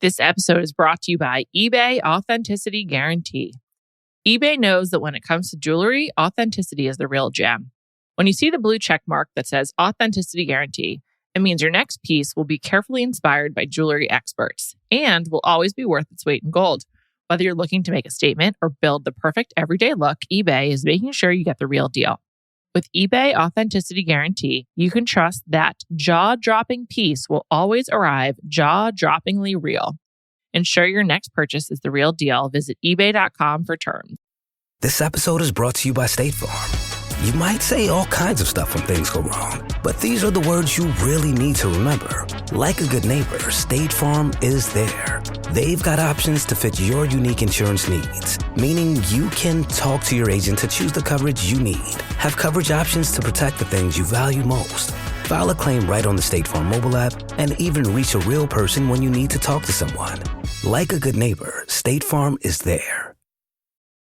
Speaker 3: This episode is brought to you by eBay Authenticity Guarantee. eBay knows that when it comes to jewelry, authenticity is the real gem. When you see the blue check mark that says Authenticity Guarantee, it means your next piece will be carefully inspired by jewelry experts and will always be worth its weight in gold. Whether you're looking to make a statement or build the perfect everyday look, eBay is making sure you get the real deal. With eBay Authenticity Guarantee, you can trust that jaw-dropping piece will always arrive jaw-droppingly real. Ensure your next purchase is the real deal. Visit ebay.com for terms.
Speaker 5: This episode is brought to you by State Farm. You might say all kinds of stuff when things go wrong, but these are the words you really need to remember. Like a good neighbor, State Farm is there. They've got options to fit your unique insurance needs, meaning you can talk to your agent to choose the coverage you need. Have coverage options to protect the things you value most. File a claim right on the State Farm mobile app and even reach a real person when you need to talk to someone. Like a good neighbor, State Farm is there.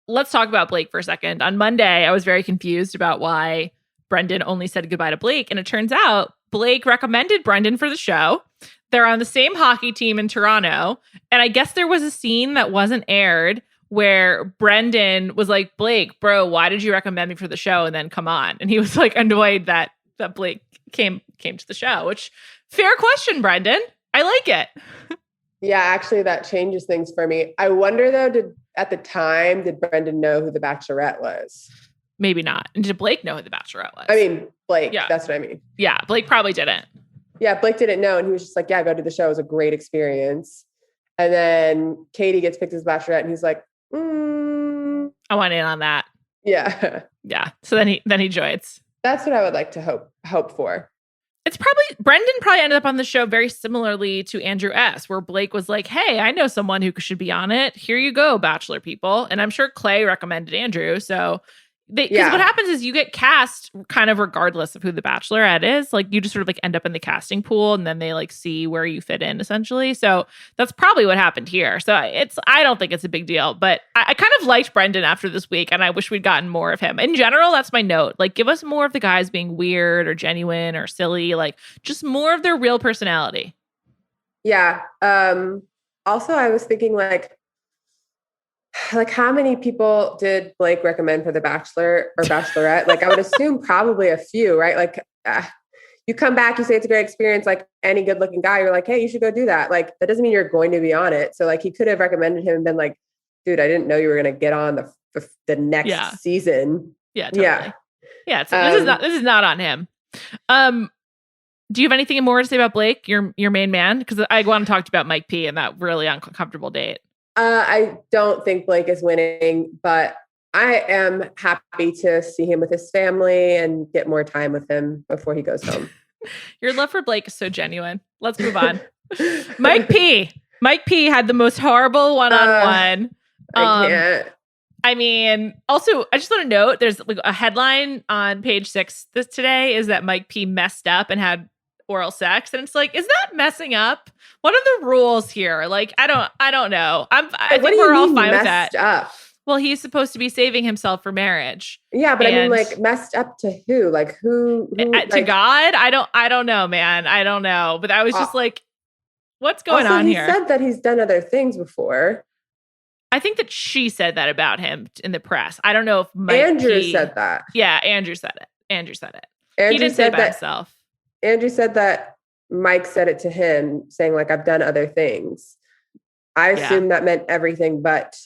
Speaker 3: Let's talk about Blake for a second. On Monday, I was very confused about why Brendan only said goodbye to Blake. And it turns out Blake recommended Brendan for the show. They're on the same hockey team in Toronto. And I guess there was a scene that wasn't aired where Brendan was like, Blake, bro, why did you recommend me for the show and then come on? And he was like annoyed that Blake came to the show, which fair question, Brendan. I like it.
Speaker 4: Yeah, actually that changes things for me. I wonder though, at the time, did Brendan know who the Bachelorette was?
Speaker 3: Maybe not. And did Blake know who the Bachelorette was?
Speaker 4: I mean, Blake,
Speaker 3: yeah.
Speaker 4: That's what I mean.
Speaker 3: Yeah, Blake probably didn't.
Speaker 4: Yeah, Blake didn't know. And he was just like, yeah, go to the show. It was a great experience. And then Katie gets picked as Bachelorette and he's like,
Speaker 3: I want in on that.
Speaker 4: Yeah.
Speaker 3: Yeah. So then he joins.
Speaker 4: That's what I would like to hope for.
Speaker 3: It's Brendan probably ended up on the show very similarly to Andrew S., where Blake was like, hey, I know someone who should be on it. Here you go, Bachelor people. And I'm sure Clay recommended Andrew. So because what happens is you get cast kind of regardless of who the Bachelorette is. Like you just sort of like end up in the casting pool and then they like see where you fit in essentially. So that's probably what happened here. So I don't think it's a big deal, but I kind of liked Brendan after this week and I wish we'd gotten more of him. In general, that's my note. Like give us more of the guys being weird or genuine or silly, like just more of their real personality.
Speaker 4: Yeah. Also, I was thinking like how many people did Blake recommend for the Bachelor or Bachelorette? Like I would assume probably a few, right? Like you come back, you say it's a great experience, like any good looking guy, you're like, hey, you should go do that. Like that doesn't mean you're going to be on it. So like he could have recommended him and been like, dude, I didn't know you were going to get on the next season.
Speaker 3: Yeah. Totally. Yeah. So this is not on him. Do you have anything more to say about Blake, your main man? Because I want to talk to you about Mike P and that really uncomfortable date.
Speaker 4: I don't think Blake is winning, but I am happy to see him with his family and get more time with him before he goes home.
Speaker 3: Your love for Blake is so genuine. Let's move on. Mike P had the most horrible one-on-one.
Speaker 4: I can't.
Speaker 3: I mean, also, I just want to note, there's like a headline on page 6 today is that Mike P messed up and had oral sex. And it's like, is that messing up? What are the rules here? Like, I don't know. I think we're all fine with that.
Speaker 4: Up?
Speaker 3: Well, he's supposed to be saving himself for marriage.
Speaker 4: Yeah, but I mean, like, messed up to who? Like, who
Speaker 3: to God? I don't know, man. I don't know. But I was just like, what's going on here?
Speaker 4: He said that he's done other things before.
Speaker 3: I think that she said that about him in the press. I don't know if
Speaker 4: Andrew said that.
Speaker 3: Yeah, Andrew said it.
Speaker 4: Andrew
Speaker 3: he didn't say it by himself.
Speaker 4: Andrew said that Mike said it to him, saying like, I've done other things. I assume that meant everything but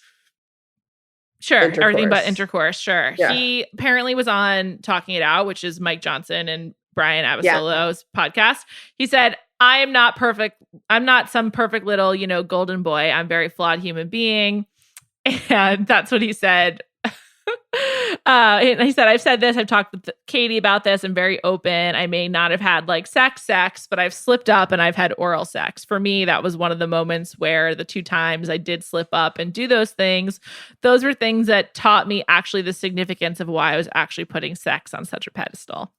Speaker 3: everything but intercourse. Sure.
Speaker 4: Yeah.
Speaker 3: He apparently was on Talking It Out, which is Mike Johnson and Brian Abasolo's podcast. He said, I am not perfect. I'm not some perfect little, golden boy. I'm a very flawed human being. And that's what he said. He said, I've said this. I've talked with Katie about this. I'm very open. I may not have had like sex, but I've slipped up and I've had oral sex. For me, that was one of the moments where the 2 times I did slip up and do those things. Those were things that taught me actually the significance of why I was actually putting sex on such a pedestal.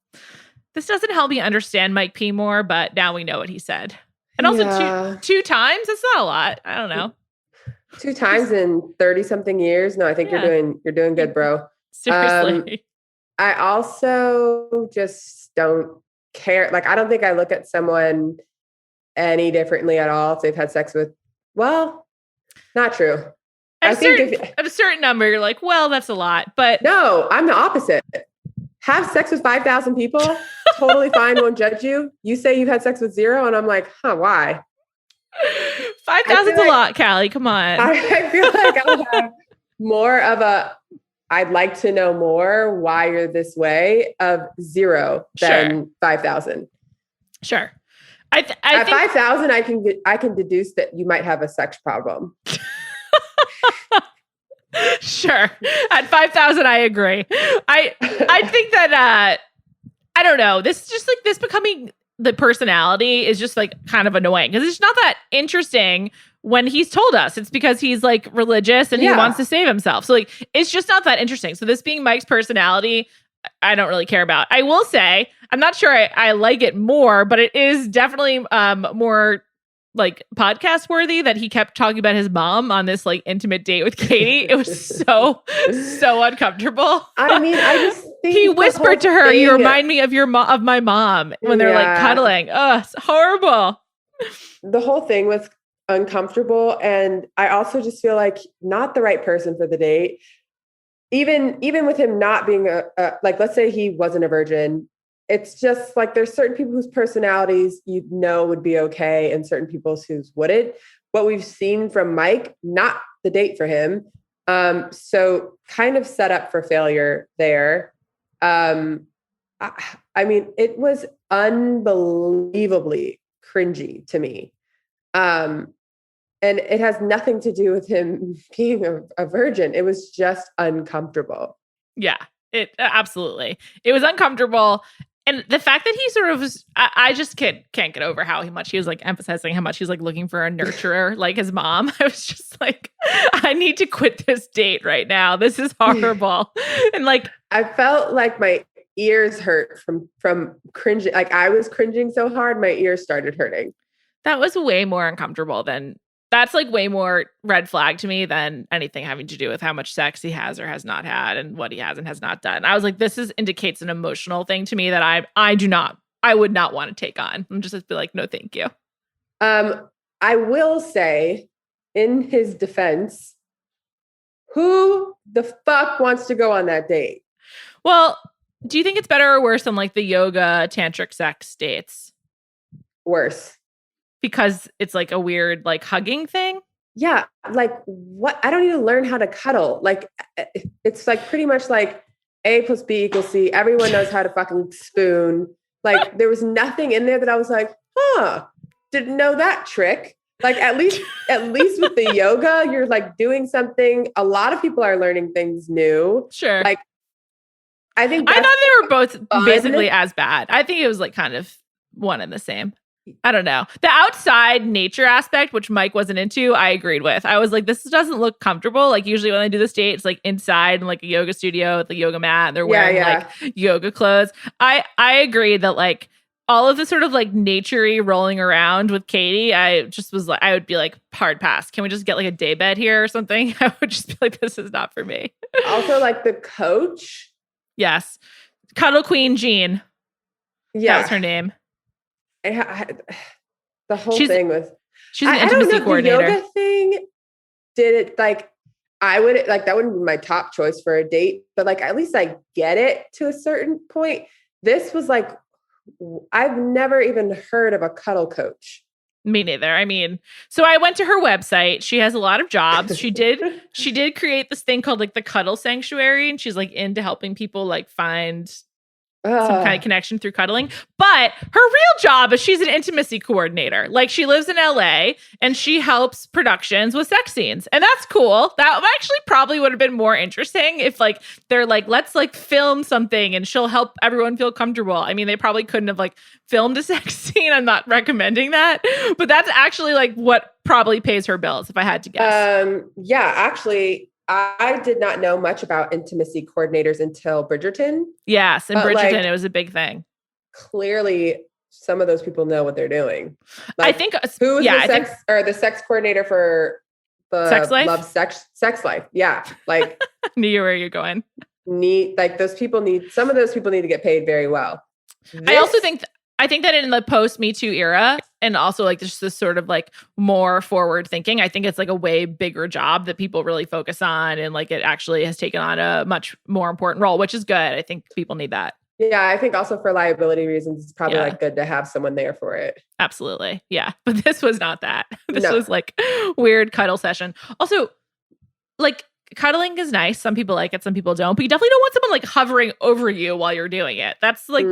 Speaker 3: This doesn't help me understand Mike P more, but now we know what he said. And also two times, that's not a lot. I don't know.
Speaker 4: 2 times in 30 something years. No, I think you're doing good, bro.
Speaker 3: Seriously.
Speaker 4: I also just don't care. Like, I don't think I look at someone any differently at all if they've had sex with, well, not true.
Speaker 3: At a certain number, you're like, well, that's a lot. But
Speaker 4: no, I'm the opposite. Have sex with 5,000 people, totally fine, won't judge you. You say you've had sex with 0, and I'm like, why?
Speaker 3: 5,000's a lot, Callie. Come on.
Speaker 4: I feel like I'll have more of I'd like to know more why you're this way of 0 than 5,000.
Speaker 3: Sure.
Speaker 4: I think 5,000, I can deduce that you might have a sex problem.
Speaker 3: Sure. At 5,000, I agree. I think that I don't know. This is just like this becoming the personality is just like kind of annoying because it's not that interesting when he's told us. It's because he's like religious and he wants to save himself. So like it's just not that interesting. So this being Mike's personality, I don't really care about. I will say I'm not sure I like it more, but it is definitely more like podcast worthy that he kept talking about his mom on this like intimate date with Katie. It was so uncomfortable.
Speaker 4: I mean, I just think
Speaker 3: he whispered to her, "You remind me of of my mom," when they're like cuddling. Oh, it's horrible.
Speaker 4: The whole thing was uncomfortable, and I also just feel like not the right person for the date. Even with him not being like, let's say he wasn't a virgin. It's just like there's certain people whose personalities would be okay and certain people's whose wouldn't. What we've seen from Mike, not the date for him. So kind of set up for failure there. I mean, it was unbelievably cringy to me. And it has nothing to do with him being a virgin. It was just uncomfortable.
Speaker 3: Yeah, it absolutely. It was uncomfortable. And the fact that he sort of was, I just can't get over how much he was like emphasizing how much he's like looking for a nurturer like his mom. I was just like, I need to quit this date right now. This is horrible. And like,
Speaker 4: I felt like my ears hurt from cringing. Like I was cringing so hard, my ears started hurting.
Speaker 3: That was way more uncomfortable than, that's like way more red flag to me than anything having to do with how much sex he has or has not had and what he has and has not done. I was like, this indicates an emotional thing to me that I would not want to take on. I'm just be like, no, thank you.
Speaker 4: I will say in his defense, who the fuck wants to go on that date?
Speaker 3: Well, do you think it's better or worse than like the yoga tantric sex dates?
Speaker 4: Worse.
Speaker 3: Because it's like a weird like hugging thing?
Speaker 4: Yeah. Like what? I don't need to learn how to cuddle. Like it's like pretty much like A plus B equals C. Everyone knows how to fucking spoon. Like there was nothing in there that I was like, didn't know that trick. Like at least with the yoga, you're like doing something. A lot of people are learning things new.
Speaker 3: Sure.
Speaker 4: Like I thought
Speaker 3: they were both basically as bad. I think it was like kind of one and the same. I don't know. The outside nature aspect, which Mike wasn't into, I agreed with. I was like, this doesn't look comfortable. Like usually when I do this date, it's like inside in like a yoga studio with the yoga mat and they're wearing like yoga clothes. I agree that like all of the sort of like naturey rolling around with Katie, I just was like, I would be like, hard pass. Can we just get like a day bed here or something? I would just be like, this is not for me.
Speaker 4: Also like the coach.
Speaker 3: Yes. Cuddle Queen Jean.
Speaker 4: Yeah.
Speaker 3: That was her name.
Speaker 4: The whole thing was
Speaker 3: she's an intimacy coordinator.
Speaker 4: The yoga thing did it like I would like that wouldn't be my top choice for a date, but like at least I get it to a certain point. This was like I've never even heard of a cuddle coach.
Speaker 3: Me neither. I mean, so I went to her website. She has a lot of jobs. She did create this thing called like the Cuddle Sanctuary, and she's like into helping people like find some kind of connection through cuddling. But her real job is she's an intimacy coordinator. Like she lives in LA and she helps productions with sex scenes. And that's cool. That actually probably would have been more interesting if like they're like, let's like film something and she'll help everyone feel comfortable. I mean, they probably couldn't have like filmed a sex scene. I'm not recommending that. But that's actually like what probably pays her bills if I had to guess.
Speaker 4: Yeah, actually I did not know much about intimacy coordinators until Bridgerton.
Speaker 3: Yes, in Bridgerton, like, it was a big thing.
Speaker 4: Clearly, some of those people know what they're doing.
Speaker 3: I
Speaker 4: Like,
Speaker 3: think
Speaker 4: who is the sex coordinator for the
Speaker 3: Sex Life?
Speaker 4: Love Sex Life? Yeah, like
Speaker 3: knew where you're going.
Speaker 4: some of those people need to get paid very well.
Speaker 3: I also think that in the post Me Too era, and also like just this sort of like more forward thinking, I think it's like a way bigger job that people really focus on, and like it actually has taken on a much more important role, which is good. I think people need that.
Speaker 4: Yeah, I think also for liability reasons, it's probably like good to have someone there for it.
Speaker 3: Absolutely. Yeah. But this was not that. This was like weird cuddle session. Also, like cuddling is nice. Some people like it, some people don't. But you definitely don't want someone like hovering over you while you're doing it. That's like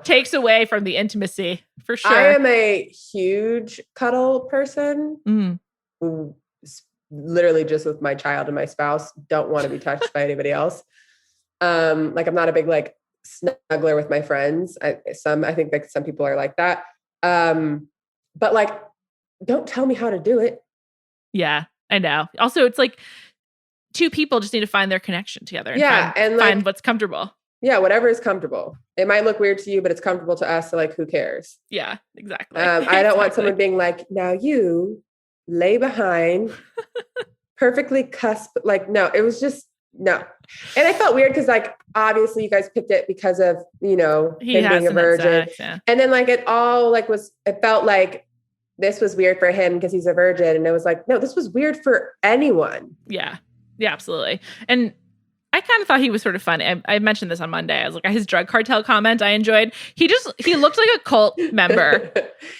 Speaker 3: takes away from the intimacy for sure.
Speaker 4: I am a huge cuddle person who literally just with my child and my spouse don't want to be touched by anybody else. Like I'm not a big like snuggler with my friends. I think like some people are like that. But like, don't tell me how to do it.
Speaker 3: Yeah, I know. Also, it's like two people just need to find their connection together. And find what's comfortable.
Speaker 4: Yeah, whatever is comfortable. It might look weird to you, but it's comfortable to us. So like, who cares?
Speaker 3: Yeah, exactly.
Speaker 4: I don't want someone being like, now you lay behind, perfectly cusp. Like, no, it was just no. And I felt weird because like, obviously you guys picked it because of, him being a virgin.
Speaker 3: Sex, yeah.
Speaker 4: And then like, it all like it felt like this was weird for him because he's a virgin. And it was like, no, this was weird for anyone.
Speaker 3: Yeah. Yeah, absolutely. And I kind of thought he was sort of fun. I mentioned this on Monday. I was like, his drug cartel comment I enjoyed. He looked like a cult member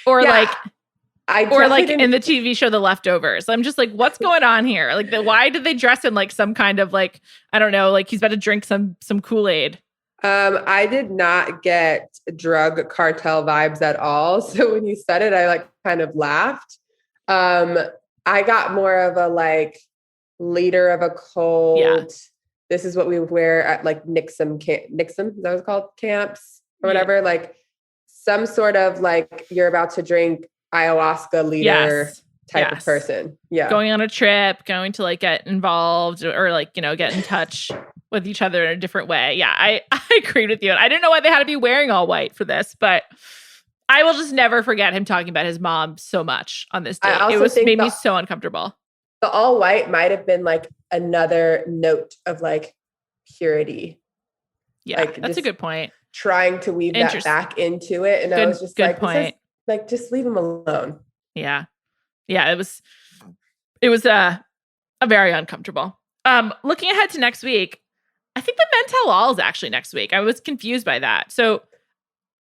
Speaker 3: or in the TV show The Leftovers. I'm just like, what's going on here? Like, why did they dress him like some kind of like, I don't know, like he's about to drink some Kool-Aid?
Speaker 4: I did not get drug cartel vibes at all. So when you said it, I like kind of laughed. I got more of a like leader of a cult. Yeah. This is what we wear at like Nixon, is that what it's called? Camps or whatever. Yeah. Like some sort of like you're about to drink ayahuasca leader type of person. Yeah.
Speaker 3: Going on a trip, going to like get involved or like, get in touch with each other in a different way. Yeah, I agreed with you. And I didn't know why they had to be wearing all white for this, but I will just never forget him talking about his mom so much on this date. It made me so uncomfortable.
Speaker 4: The all white might have been like another note of like purity.
Speaker 3: Yeah, like that's a good point.
Speaker 4: Trying to weave that back into it. And I was just like, point. Like, just leave him alone.
Speaker 3: Yeah. Yeah, it was very uncomfortable. Looking ahead to next week, I think the Men Tell All is actually next week. I was confused by that. So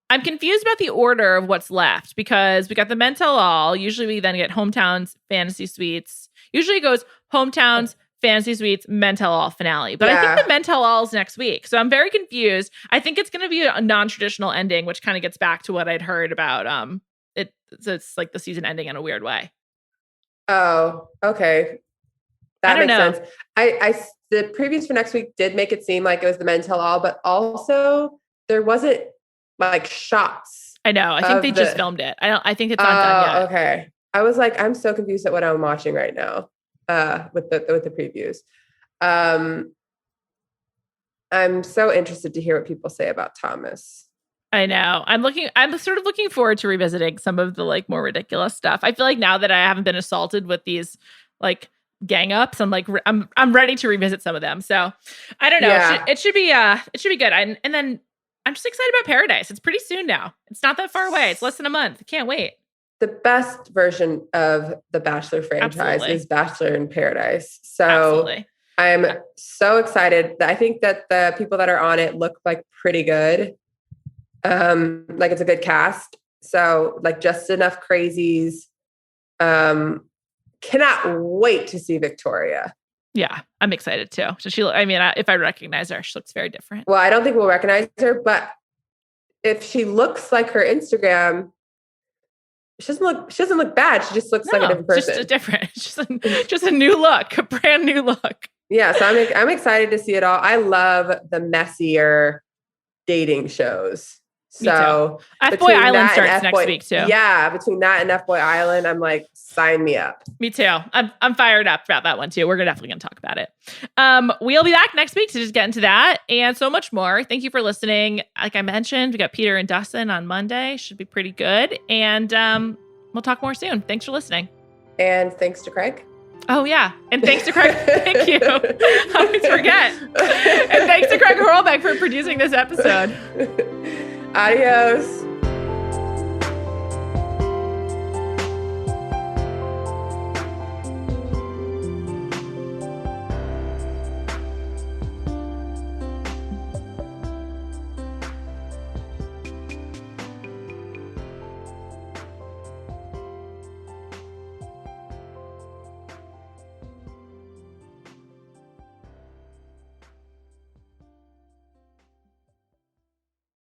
Speaker 3: I'm confused about the order of what's left because we got the Men Tell All. Usually we then get Hometowns, Fantasy Suites. Usually it goes Hometowns, Fantasy Suites, Men Tell All finale. But I think the Men Tell All is next week. So I'm very confused. I think it's going to be a non-traditional ending, which kind of gets back to what I'd heard about it's like the season ending in a weird way.
Speaker 4: Oh, okay. That makes sense. The previews for next week did make it seem like it was the Men Tell All, but also there wasn't like shots.
Speaker 3: I know. I think they just filmed it. I think it's not done yet.
Speaker 4: Okay. I was like, I'm so confused at what I'm watching right now with the previews. I'm so interested to hear what people say about Thomas.
Speaker 3: I know. I'm sort of looking forward to revisiting some of the like more ridiculous stuff. I feel like now that I haven't been assaulted with these like gang ups, I'm like I'm ready to revisit some of them. So I don't know. Yeah. It should be good. And then I'm just excited about Paradise. It's pretty soon now. It's not that far away. It's less than a month. I can't wait.
Speaker 4: The best version of the Bachelor franchise is Bachelor in Paradise. So I'm so excited. I think that the people that are on it look like pretty good. Like it's a good cast. So like just enough crazies. Cannot wait to see Victoria.
Speaker 3: Yeah, I'm excited too. So if I recognize her, she looks very different.
Speaker 4: Well, I don't think we'll recognize her, but if she looks like her Instagram, she doesn't look bad. She just looks like a different person.
Speaker 3: Just a new look, a brand new look.
Speaker 4: Yeah, so I'm excited to see it all. I love the messier dating shows. So
Speaker 3: F-Boy Island starts next week too.
Speaker 4: Yeah, between that and F-Boy Island, I'm like, sign me up.
Speaker 3: Me too. I'm fired up about that one too. We're definitely going to talk about it. We'll be back next week to just get into that and so much more. Thank you for listening. Like I mentioned, we got Peter and Dustin on Monday. Should be pretty good. And we'll talk more soon. Thanks for listening.
Speaker 4: And thanks to Craig.
Speaker 3: Oh, yeah. And thanks to Craig. Thank you. I always forget. And thanks to Craig Horlbeck for producing this episode.
Speaker 4: Adios.